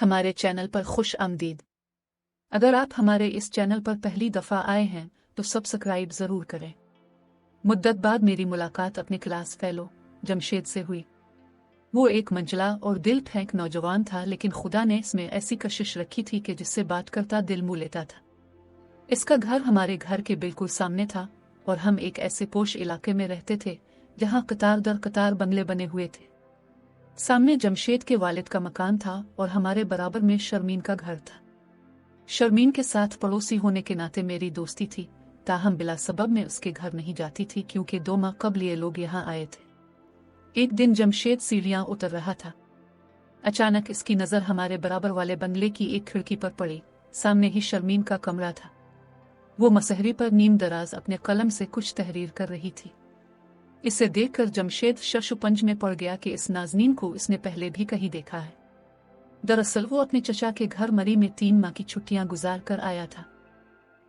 हमारे चैनल पर खुश आमदीद। अगर आप हमारे इस चैनल पर पहली दफ़ा आए हैं तो सब्सक्राइब ज़रूर करें। मुद्दत बाद मेरी मुलाकात अपने क्लास फेलो जमशेद से हुई। वो एक मंजला और दिल फेंक नौजवान था, लेकिन खुदा ने इसमें ऐसी कशिश रखी थी कि जिससे बात करता दिल मुँह लेता था। इसका घर हमारे घर के बिल्कुल सामने था और हम एक ऐसे पोश इलाके में रहते थे जहाँ कतार दर कतार बंगले बने हुए थे। सामने जमशेद के वालिद का मकान था और हमारे बराबर में शर्मीन का घर था। शर्मीन के साथ पड़ोसी होने के नाते मेरी दोस्ती थी, ताहम बिला सबब मैं उसके घर नहीं जाती थी क्योंकि 2 माह कबल ये लोग यहाँ आए थे। एक दिन जमशेद सीढ़ियाँ उतर रहा था। अचानक इसकी नज़र हमारे बराबर वाले बंगले की एक खिड़की पर पड़ी। सामने ही शर्मीन का कमरा था। वो मसहरी पर नीम दराज अपने कलम से कुछ तहरीर कर रही थी। इसे देखकर जमशेद शशुपंज में पड़ गया कि इस नाज़नीन को इसने पहले भी कहीं देखा है। दरअसल वो अपने चचा के घर मरी में 3 माह की छुट्टियां गुजार कर आया था।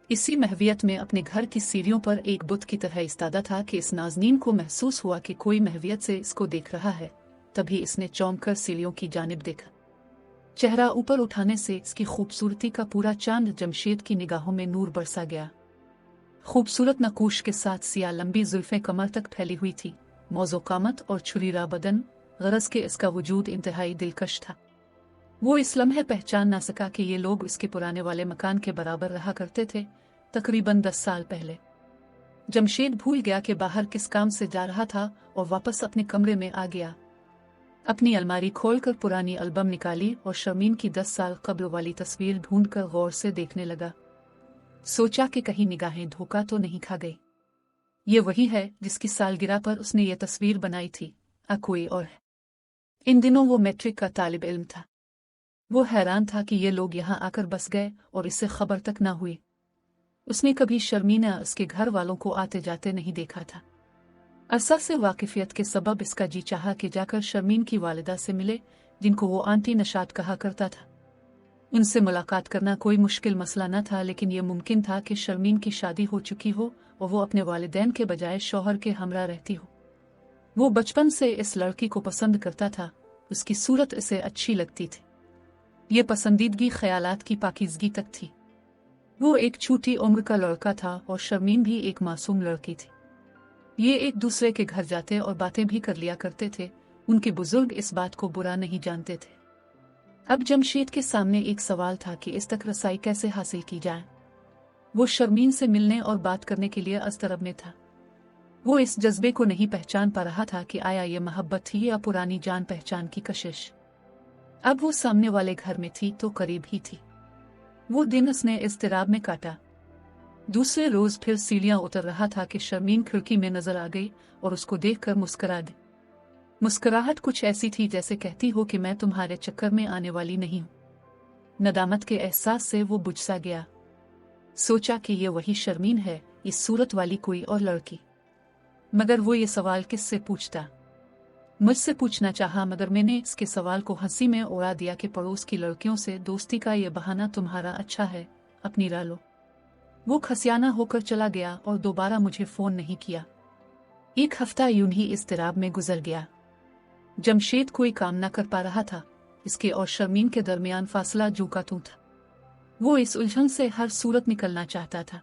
इसी महवियत में अपने घर की सीढ़ियों पर एक बुत की तरह इस्तादा था कि इस नाज़नीन को महसूस हुआ कि कोई महवियत से इसको देख रहा है। तभी इसने चौंक कर सीढ़ियों की जानिब देखा। चेहरा ऊपर उठाने से इसकी खूबसूरती का पूरा चांद जमशेद की निगाहों में नूर बरसा गया। खूबसूरत नकूश के साथ सिया लंबी जुल्फें कमर तक फैली हुई थी। मौजो कामत और छुरीरा बदन, गरज के इसका वजूद इंतहाई दिलकश था। वो इस लम्हे पहचान ना सका कि ये लोग इसके पुराने वाले मकान के बराबर रहा करते थे, तकरीबन 10 साल पहले। जमशेद भूल गया कि बाहर किस काम से जा रहा था और वापस अपने कमरे में आ गया। अपनी अलमारी खोलकर पुरानी एल्बम निकाली और शर्मीन की 10 साल कब्ल वाली तस्वीर ढूंढकर गौर से देखने लगा। सोचा कि कहीं निगाहें धोखा तो नहीं खा गई। ये वही है जिसकी सालगिरह पर उसने ये तस्वीर बनाई थी, कोई और है। इन दिनों वो मैट्रिक का तालिब इल्म था। वो हैरान था कि ये लोग यहाँ आकर बस गए और इससे खबर तक न हुई। उसने कभी शर्मीन या उसके घर वालों को आते जाते नहीं देखा था। अरसा से वाकिफियत के सबब इसका जी चाहा कि जाकर शर्मीन की वालिदा से मिले, जिनको वो आंटी नशात कहा करता था। उनसे मुलाकात करना कोई मुश्किल मसला न था, लेकिन यह मुमकिन था कि शर्मीन की शादी हो चुकी हो और वो अपने वालिदैन के बजाय शौहर के हमरा रहती हो। वो बचपन से इस लड़की को पसंद करता था। उसकी सूरत इसे अच्छी लगती थी। ये पसंदीदगी ख्यालात की पाकीज़गी तक थी। वो एक छोटी उम्र का लड़का था और शर्मीन भी एक मासूम लड़की थी। ये एक दूसरे के घर जाते और बातें भी कर लिया करते थे। उनके बुजुर्ग इस बात को बुरा नहीं जानते थे। अब जमशेद के सामने एक सवाल था कि इस तक रसाई कैसे हासिल की जाए। वो शर्मीन से मिलने और बात करने के लिए अस्तरब में था। वो इस जज्बे को नहीं पहचान पा रहा था कि आया ये मोहब्बत थी या पुरानी जान पहचान की कशिश। अब वो सामने वाले घर में थी तो करीब ही थी। वो दिन उसने इज़्तिराब में काटा। दूसरे रोज फिर सीढ़ियां उतर रहा था कि शर्मीन खिड़की में नजर आ गई और उसको देखकर मुस्कुरा दी। मुस्कुराहट कुछ ऐसी थी जैसे कहती हो कि मैं तुम्हारे चक्कर में आने वाली नहीं हूं। नदामत के एहसास से वो बुझ सा गया। सोचा कि ये वही शर्मीन है, इस सूरत वाली कोई और लड़की। मगर वो ये सवाल किससे पूछता? मुझसे पूछना चाहा, मगर मैंने इसके सवाल को हंसी में उड़ा दिया कि पड़ोस की लड़कियों से दोस्ती का ये बहाना तुम्हारा अच्छा है, अपनी राह लो। वो खसियाना होकर चला गया और दोबारा मुझे फोन नहीं किया। एक हफ्ता यूं ही इज़्तिराब में गुजर गया। जमशेद कोई काम न कर पा रहा था। इसके और शर्मीन के दरमियान फासला जू का तू था। वो इस उलझन से हर सूरत निकलना चाहता था।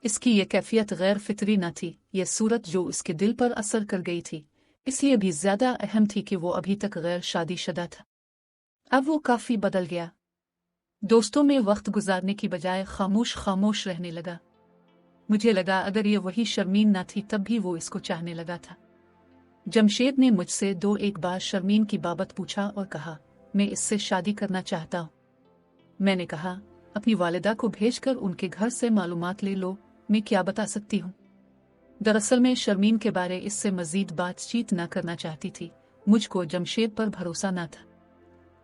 इसकी ये कैफियत गैर फितरी न थी। ये सूरत जो उसके दिल पर असर कर गई थी, इसलिए भी ज्यादा अहम थी कि वो अभी तक गैर शादीशुदा था। अब वो काफी बदल गया। दोस्तों में वक्त गुजारने की बजाय खामोश खामोश रहने लगा। मुझे लगा अगर ये वही शर्मीन न थी तब भी वो इसको चाहने लगा था। जमशेद ने मुझसे 2-1 बार शर्मीन की बाबत पूछा और कहा, मैं इससे शादी करना चाहता हूँ। मैंने कहा, अपनी वालिदा को भेजकर उनके घर से मालूमात ले लो, मैं क्या बता सकती हूँ। दरअसल मैं शर्मीन के बारे इससे मजीद बातचीत न करना चाहती थी। मुझको जमशेद पर भरोसा न था।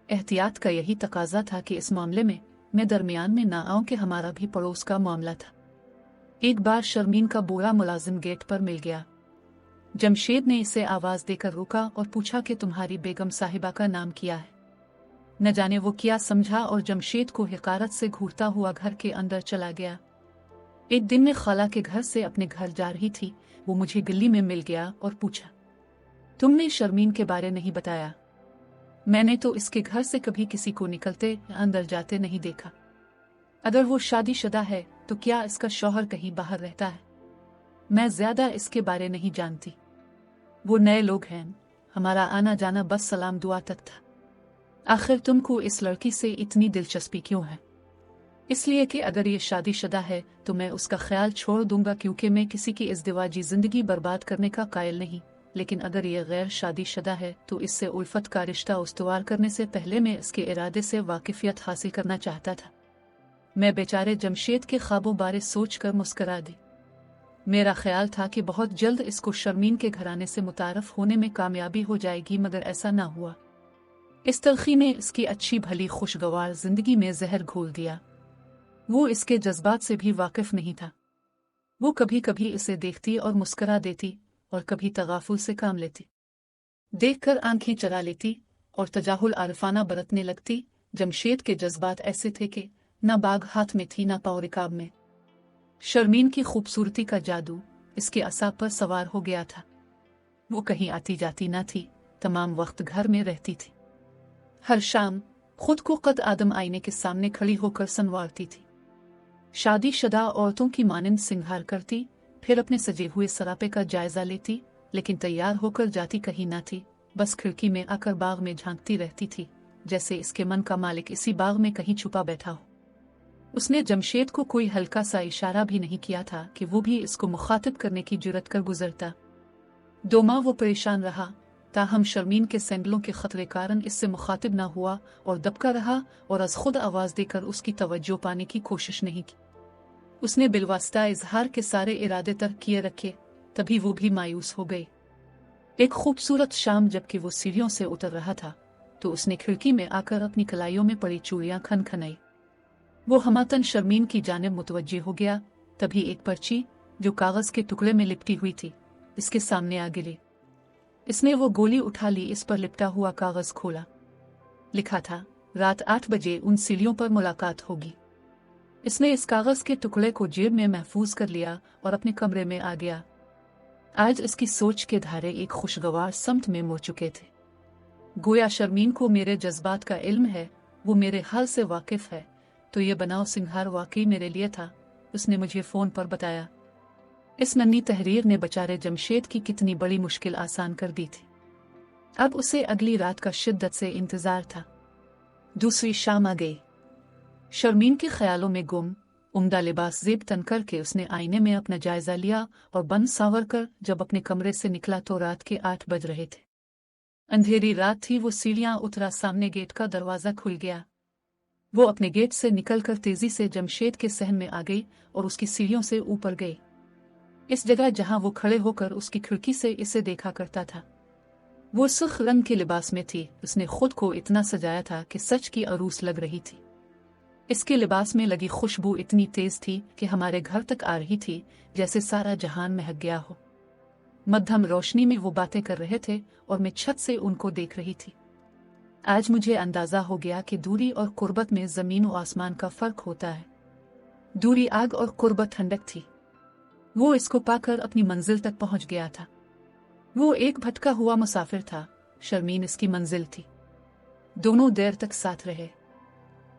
एहतियात का यही तकाजा था कि इस मामले में मैं दरमियान में ना आऊं कि हमारा भी पड़ोस का मामला था। एक बार शर्मीन का बूढ़ा मुलाजिम गेट पर मिल गया। जमशेद ने इसे आवाज देकर रोका और पूछा कि तुम्हारी बेगम साहिबा का नाम क्या है। न जाने वो क्या समझा और जमशेद को हिकारत से घूरता हुआ घर के अंदर चला गया। एक दिन मैं खाला के घर से अपने घर जा रही थी। वो मुझे गली में मिल गया और पूछा, तुमने शर्मीन के बारे नहीं बताया? मैंने तो इसके घर से कभी किसी को निकलते या अंदर जाते नहीं देखा। अगर वो शादीशुदा है तो क्या इसका शौहर कहीं बाहर रहता है? मैं ज्यादा इसके बारे नहीं जानती। वो नए लोग हैं, हमारा आना जाना बस सलाम दुआ तक था। आखिर तुमको इस लड़की से इतनी दिलचस्पी क्यों है? इसलिए कि अगर ये शादीशुदा है तो मैं उसका ख्याल छोड़ दूंगा, क्योंकि मैं किसी की इज़्दिवाजी जिंदगी बर्बाद करने का कायल नहीं। लेकिन अगर ये गैर शादीशुदा है तो इससे उल्फत का रिश्ता उस्तवार करने से पहले मैं इसके इरादे से वाकिफियत हासिल करना चाहता था। मैं बेचारे जमशेद के ख्वाबों बारे सोच कर मुस्करा दी। मेरा ख्याल था कि बहुत जल्द इसको शर्मीन के घराने से मुतारफ होने में कामयाबी हो जाएगी, मगर ऐसा ना हुआ। इस तलखी ने इसकी अच्छी भली खुशगवार जिंदगी में जहर घोल दिया। वो इसके जज्बात से भी वाकिफ नहीं था। वो कभी कभी इसे देखती और मुस्करा देती और कभी तगाफुल से काम लेती, देखकर आंखें चरा लेती और तजाहुल आरफाना बरतने लगती। जमशेद के जज्बात ऐसे थे कि न बाग हाथ में थी न पाँव रिकाब में। शर्मीन की खूबसूरती का जादू इसके असाब पर सवार हो गया था। वो कहीं आती जाती न थी, तमाम वक्त घर में रहती थी। हर शाम खुद को कद आदम आईने के सामने खड़ी होकर संवारती थी। शादीशुदा औरतों की मानंद सिंगार करती, फिर अपने सजे हुए सरापे का जायजा लेती, लेकिन तैयार होकर जाती कहीं न थी, बस खिड़की में आकर बाग में झांकती रहती थी, जैसे इसके मन का मालिक इसी बाग में कहीं छुपा बैठा हो। उसने जमशेद को कोई हल्का सा इशारा भी नहीं किया था कि वो भी इसको मुखातिब करने की जुर्रत कर गुजरता। 2 माह वो परेशान रहा, ताहम शर्मीन के सैंडलों के खतरे कारण इससे मुखातिब ना हुआ और दबका रहा और अज खुद आवाज देकर उसकी तवज्जो पाने की कोशिश नहीं की। उसने बिलवास्ता इजहार के सारे इरादे तर्क किए रखे, तभी वो भी मायूस हो गई। एक खूबसूरत शाम जबकि वो सीढ़ियों से उतर रहा था तो उसने खिड़की में आकर अपनी कलाइयों में पड़ी चूड़ियां खनखनाई। वो हमातन शर्मीन की जानिब मुतवज्जे हो गया, तभी एक पर्ची जो कागज के टुकड़े में लिपटी हुई थी इसके सामने आ गिरी। इसने वो गोली उठा ली, इस पर लिपटा हुआ कागज खोला। लिखा था, रात 8 बजे उन सीढ़ियों पर मुलाकात होगी। इसने इस कागज के टुकड़े को जेब में महफूज कर लिया और अपने कमरे में आ गया। आज इसकी सोच के धारे एक खुशगवार समत में मुड़ चुके थे। गोया शर्मीन को मेरे जज्बात का इल्म है, वो मेरे हाल से वाकिफ है, तो ये बनाव सिंहार वाकई मेरे लिए था, उसने मुझे फोन पर बताया। इस नन्ही तहरीर ने बेचारे जमशेद की कितनी बड़ी मुश्किल आसान कर दी थी। अब उसे अगली रात का शिद्दत से इंतजार था। दूसरी शाम आ गई। शर्मीन के ख्यालों में गुम उम्दा लिबास जेब तन करके उसने आईने में अपना जायजा लिया और बंद सांवर कर जब अपने कमरे से निकला तो रात के 8 बज रहे थे। अंधेरी रात थी। वो सीढ़ियां उतरा, सामने गेट का दरवाजा खुल गया। वो अपने गेट से निकलकर तेजी से जमशेद के सहन में आ गई और उसकी सीढ़ियों से ऊपर गई। इस जगह जहां वो खड़े होकर उसकी खिड़की से इसे देखा करता था, वो सुर्ख रंग के लिबास में थी। उसने खुद को इतना सजाया था कि सच की अरूस लग रही थी। इसके लिबास में लगी खुशबू इतनी तेज थी कि हमारे घर तक आ रही थी, जैसे सारा जहान महक गया हो। मध्यम रोशनी में वो बातें कर रहे थे और मैं छत से उनको देख रही थी। आज मुझे अंदाजा हो गया कि दूरी और कुर्बत में जमीन और आसमान का फर्क होता है। दूरी आग और कुर्बत ठंडक थी। वो इसको पाकर अपनी मंजिल तक पहुंच गया था। वो एक भटका हुआ मुसाफिर था, शर्मीन इसकी मंजिल थी। दोनों देर तक साथ रहे।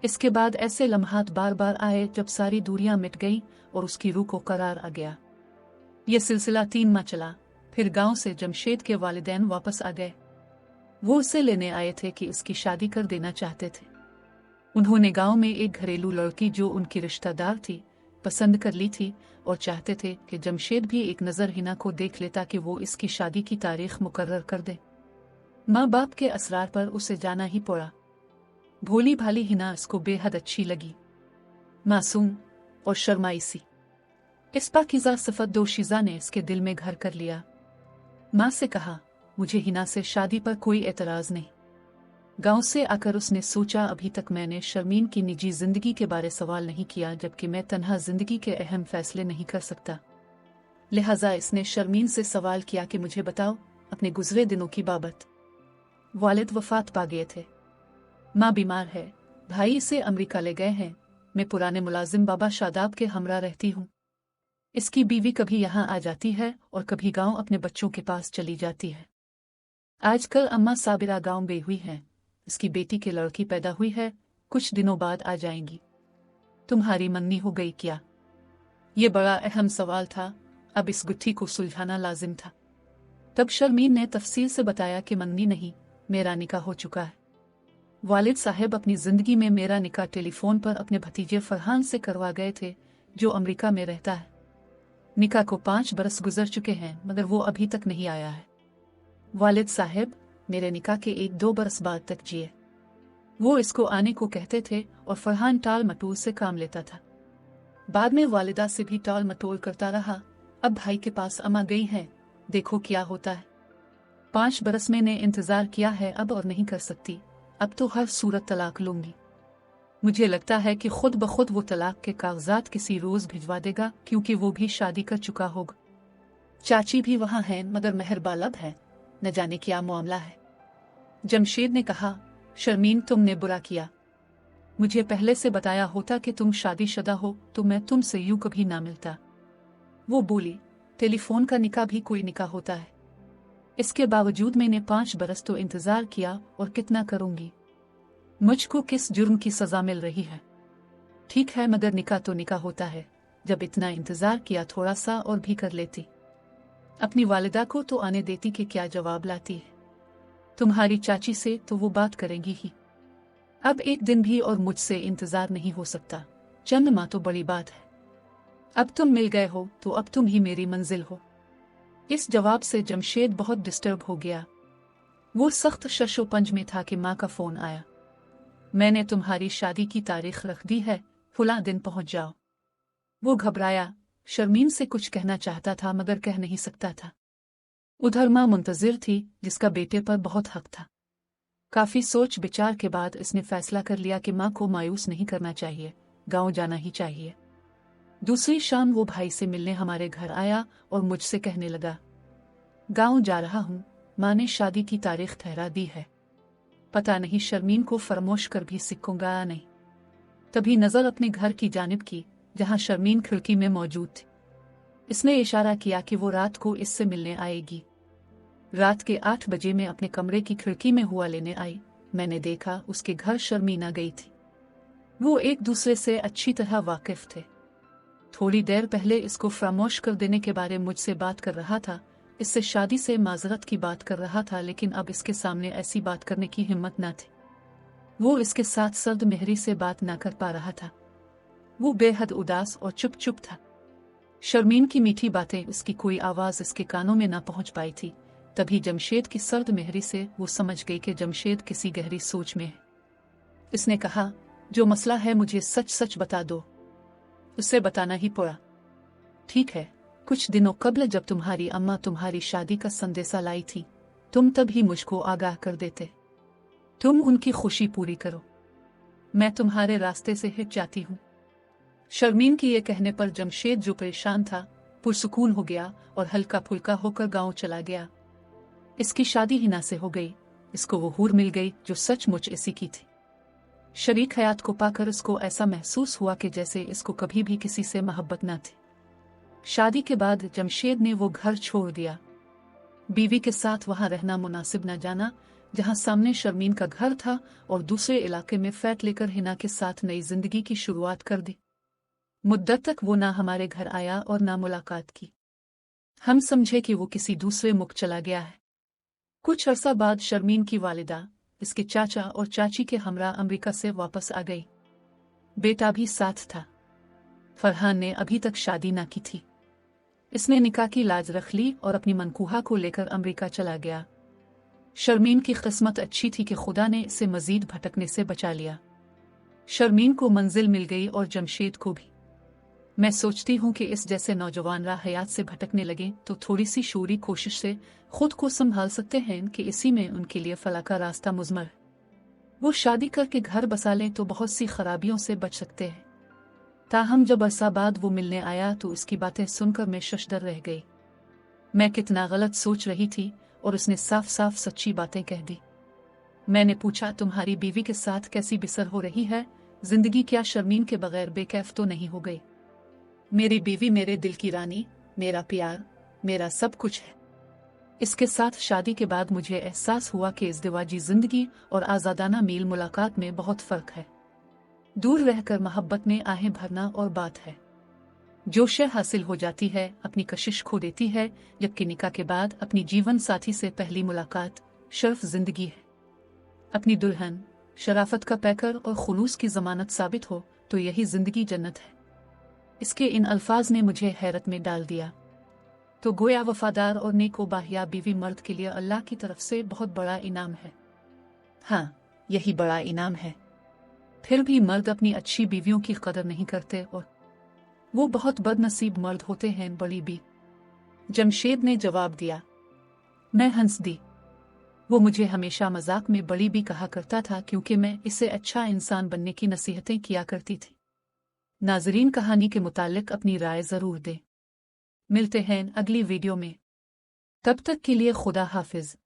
इसके बाद ऐसे लम्हात बार बार आए जब सारी दूरियां मिट गईं और उसकी रूह को करार आ गया। यह सिलसिला 3 माह चला। फिर गांव से जमशेद के वालिदैन वापस आ गए। वो उसे लेने आए थे कि इसकी शादी कर देना चाहते थे। उन्होंने गांव में एक घरेलू लड़की जो उनकी रिश्तेदार थी पसंद कर ली थी और चाहते थे कि जमशेद भी एक नज़र हिना को देख लेता कि वो इसकी शादी की तारीख मुकर्रर कर दे। माँ बाप के असरार पर उसे जाना ही पड़ा। भोली भाली हिना इसको बेहद अच्छी लगी, मासूम और शर्माई सी। इस पाकीज़ा सिफत दोशीज़ा ने इसके दिल में घर कर लिया। माँ से कहा, मुझे हिना से शादी पर कोई एतराज नहीं। गांव से आकर उसने सोचा, अभी तक मैंने शर्मीन की निजी जिंदगी के बारे सवाल नहीं किया, जबकि मैं तन्हा जिंदगी के अहम फैसले नहीं कर सकता। लिहाजा इसने शर्मीन से सवाल किया कि मुझे बताओ अपने गुजरे दिनों की बाबत। वालिद वफात पा गए थे, माँ बीमार है, भाई इसे अमेरिका ले गए हैं, मैं पुराने मुलाजिम बाबा शादाब के हमरा रहती हूँ। इसकी बीवी कभी यहाँ आ जाती है और कभी गांव अपने बच्चों के पास चली जाती है। आजकल अम्मा साबिरा गांव गई हुई हैं, इसकी बेटी की लड़की पैदा हुई है, कुछ दिनों बाद आ जाएंगी। तुम्हारी मन्नी हो गई क्या? ये बड़ा अहम सवाल था, अब इस गुत्थी को सुलझाना लाजिम था। तब शर्मीन ने तफसील से बताया कि मन्नी नहीं, मेरा निकाह हो चुका है। वालिद साहब अपनी जिंदगी में मेरा निकाह टेलीफोन पर अपने भतीजे फरहान से करवा गए थे, जो अमेरिका में रहता है। निकाह को 5 बरस गुजर चुके हैं, मगर वो अभी तक नहीं आया है। वालिद साहब मेरे निकाह के 1-2 बरस बाद तक जिए। वो इसको आने को कहते थे और फरहान टाल मटोल से काम लेता था। बाद में वालिदा से भी टाल मटोल करता रहा। अब भाई के पास अम्मा गई हैं, देखो क्या होता है। 5 बरस मैंने इंतजार किया है, अब और नहीं कर सकती। अब तो हर सूरत तलाक लूंगी। मुझे लगता है कि खुद ब खुद वो तलाक के कागजात किसी रोज भिजवा देगा, क्योंकि वो भी शादी कर चुका होगा। चाची भी वहां हैं, मगर मेहर बालब है, न जाने क्या मामला है। जमशेद ने कहा, शर्मीन तुमने बुरा किया। मुझे पहले से बताया होता कि तुम शादीशुदा हो तो मैं तुमसे यूं कभी ना मिलता। वो बोली, टेलीफोन का निकाह भी कोई निकाह होता है। इसके बावजूद मैंने 5 बरस तो इंतजार किया, और कितना करूंगी। मुझको किस जुर्म की सजा मिल रही है? ठीक है, मगर निकाह तो निकाह होता है। जब इतना इंतजार किया, थोड़ा सा और भी कर लेती। अपनी वालिदा को तो आने देती कि क्या जवाब लाती है। तुम्हारी चाची से तो वो बात करेंगी ही। अब एक दिन भी और मुझसे इंतजार नहीं हो सकता। चंद माह तो बड़ी बात है। अब तुम मिल गए हो तो अब तुम ही मेरी मंजिल हो। इस जवाब से जमशेद बहुत डिस्टर्ब हो गया। वो सख्त शशोपंज में था कि माँ का फोन आया। मैंने तुम्हारी शादी की तारीख रख दी है, फुला दिन पहुंच जाओ। वो घबराया, शर्मीन से कुछ कहना चाहता था मगर कह नहीं सकता था। उधर माँ मुंतजिर थी, जिसका बेटे पर बहुत हक था। काफी सोच विचार के बाद इसने फैसला कर लिया कि माँ को मायूस नहीं करना चाहिए, गांव जाना ही चाहिए। दूसरी शाम वो भाई से मिलने हमारे घर आया और मुझसे कहने लगा, गांव जा रहा हूँ, माँ ने शादी की तारीख ठहरा दी है। पता नहीं शर्मीन को फरमोश कर भी सिकूंगा या नहीं। तभी नजर अपने घर की जानिब की, जहां शर्मीन खिड़की में मौजूद थी। इसने इशारा किया कि वो रात को इससे मिलने आएगी। रात के 8 बजे मैं अपने कमरे की खिड़की में हुआ लेने आई। मैंने देखा उसके घर शर्मीन आ गई थी। वो एक दूसरे से अच्छी तरह वाकिफ थे। थोड़ी देर पहले इसको फरामोश कर देने के बारे मुझसे बात कर रहा था, इससे शादी से माजरत की बात कर रहा था, लेकिन अब इसके सामने ऐसी बात करने की हिम्मत न थी। वो इसके साथ सर्द मेहरी से बात ना कर पा रहा था। वो बेहद उदास और चुप चुप था। शर्मीन की मीठी बातें, उसकी कोई आवाज इसके कानों में ना पहुंच पाई थी। तभी जमशेद की सर्द मेहरी से वो समझ गई कि जमशेद किसी गहरी सोच में है। इसने कहा, जो मसला है मुझे सच सच बता दो। उसे बताना ही पड़ा। ठीक है, कुछ दिनों कबल जब तुम्हारी अम्मा तुम्हारी शादी का संदेशा लाई थी, तुम तभी मुझको आगाह कर देते। तुम उनकी खुशी पूरी करो, मैं तुम्हारे रास्ते से हिट जाती हूँ। शर्मीन की ये कहने पर जमशेद, जो परेशान था, पुरसुकून हो गया और हल्का फुल्का होकर गांव चला गया। इसकी शादी हिना से हो गई। इसको वो हूर मिल गई जो सचमुच इसी की थी। शरीक हयात को पाकर इसको ऐसा महसूस हुआ कि जैसे इसको कभी भी किसी से मोहब्बत न थी। शादी के बाद जमशेद ने वो घर छोड़ दिया। बीवी के साथ वहां रहना मुनासिब न जाना, जहां सामने शर्मीन का घर था, और दूसरे इलाके में फ्लैट लेकर हिना के साथ नई जिंदगी की शुरुआत कर दी। मुद्दत तक वो ना हमारे घर आया और ना मुलाकात की। हम समझे कि वो किसी दूसरे मुल्क चला गया है। कुछ अरसा बाद शर्मीन की वालिदा इसके चाचा और चाची के हमरा अमेरिका से वापस आ गई। बेटा भी साथ था। फरहान ने अभी तक शादी ना की थी। इसने निकाह की लाज रख ली और अपनी मनकूहा को लेकर अमेरिका चला गया। शर्मीन की किस्मत अच्छी थी कि खुदा ने इसे मजीद भटकने से बचा लिया। शर्मीन को मंजिल मिल गई और जमशेद को भी। मैं सोचती हूँ कि इस जैसे नौजवान राह हयात से भटकने लगे तो थोड़ी सी शूरी कोशिश से खुद को संभाल सकते हैं कि इसी में उनके लिए फलाह का रास्ता मुज़मर। वो शादी करके घर बसा लें तो बहुत सी खराबियों से बच सकते हैं। ताहम जब अरसा बाद वो मिलने आया तो इसकी बातें सुनकर मैं शशदर रह गई। मैं कितना गलत सोच रही थी और उसने साफ साफ सच्ची बातें कह दी। मैंने पूछा, तुम्हारी बीवी के साथ कैसी बिसर हो रही है? जिंदगी क्या शर्मीन के बगैर बेकैफ तो नहीं हो गई? मेरी बीवी मेरे दिल की रानी, मेरा प्यार, मेरा सब कुछ है। اس کے ساتھ شادی کے بعد مجھے احساس ہوا کہ ازدواجی زندگی اور آزادانہ میل ملاقات میں بہت فرق ہے۔ دور رہ کر محبت میں آہیں بھرنا اور بات ہے، جو شے حاصل ہو جاتی ہے اپنی کشش کھو دیتی ہے، جبکہ نکاح کے بعد اپنی جیون ساتھی سے پہلی ملاقات شرف زندگی ہے۔ اپنی دلہن شرافت کا پیکر اور خلوص کی ضمانت ثابت ہو تو یہی زندگی جنت ہے۔ اس کے ان الفاظ نے مجھے حیرت میں ڈال دیا۔ تو گویا وفادار اور نیک و باحیا بیوی مرد کے لیے اللہ کی طرف سے بہت بڑا انعام ہے۔ ہاں، یہی بڑا انعام ہے۔ پھر بھی مرد اپنی اچھی بیویوں کی قدر نہیں کرتے اور وہ بہت بد نصیب مرد ہوتے ہیں۔ بڑی بی جمشید نے جواب دیا۔ میں ہنس دی۔ وہ مجھے ہمیشہ مذاق میں بڑی بی کہا کرتا تھا کیونکہ میں اسے اچھا انسان بننے کی نصیحتیں کیا کرتی تھی۔ ناظرین، کہانی کے متعلق اپنی رائے ضرور دیں۔ ملتے ہیں اگلی ویڈیو میں، تب تک کے لیے خدا حافظ۔